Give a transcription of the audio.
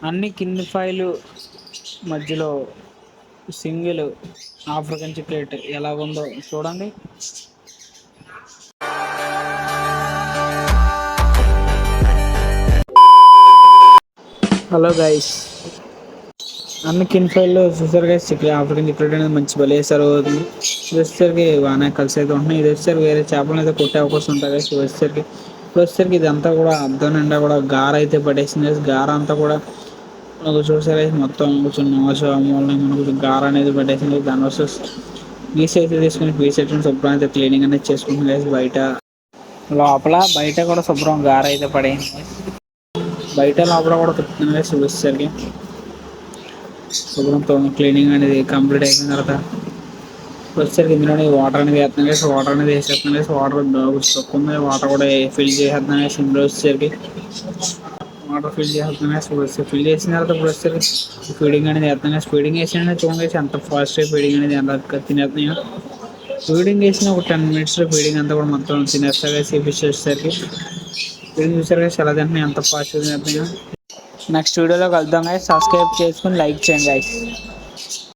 అన్ని కింది ఫైలు మధ్యలో సింగిల్ ఆఫ్రికన్ చిక్లెట్ ఎలాగుందో చూడండి. హలో గైస్, అన్ని కింది ఫైల్లో చూసారు గైస్. ఆఫ్రికన్ చిక్లెట్ అనేది మంచి బలేసారు. ఇది వచ్చేసరికి బాగానే కలిసి అయితే ఉంటున్నాయి. ఇది వచ్చేసరికి వేరే చేపలను అయితే కొట్టే అవకాశం ఉంటుంది గైస్. వచ్చేసరికి ఇదంతా కూడా అద్దం నిండా కూడా గార అయితే పడేసింది. గార అంతా కూడా చూసారు మొత్తం కొంచెం కొంచెం గార అనేది పట్టేసింది. దాని వల్ల పీస్ అయితే తీసుకుని పీస్ అయితే శుభ్రం అయితే క్లీనింగ్ అనేది చేసుకుంటుంది. బయట లోపల బయట కూడా శుభ్రం గార అయితే పడేసింది. బయట లోపల కూడా తిప్పుతుంది చూసేసరికి శుభ్రంతో క్లీనింగ్ అనేది కంప్లీట్ అయిపోయిన తర్వాత వచ్చేసరికి ఇందులోనే వాటర్ అనేది వేస్తున్నాయి. వాటర్ అనేది వేసేస్తున్నాయి. వాటర్ తక్కువ ఉంది. వాటర్ కూడా ఫిల్ చేసేస్తున్నాయి. ఇందులో వచ్చేసరికి వాటర్ ఫిల్ చేస్తున్నాయి. ఫిల్ చేసిన తర్వాత ఇప్పుడు వచ్చేసరికి ఫీడింగ్ అనేది వేస్తున్నాయి. ఫీడింగ్ వేసిన చూడండి ఎంత ఫాస్ట్గా ఫీడింగ్ అనేది ఎంత తినేస్తున్నాయో. ఫీడింగ్ వేసిన ఒక 10 minutesలో ఫీడింగ్ అంతా కూడా మొత్తం తినేస్తాయి. ఫిష్ వచ్చేసరికి ఫీడింగ్ చూసారు చాలా తింటున్నాయి, ఎంత ఫాస్ట్గా తినేస్తున్నాయో. నెక్స్ట్ వీడియోలో కలుద్దాం గైస్. సబ్స్క్రైబ్ చేసుకుని లైక్ చేయండి గైస్.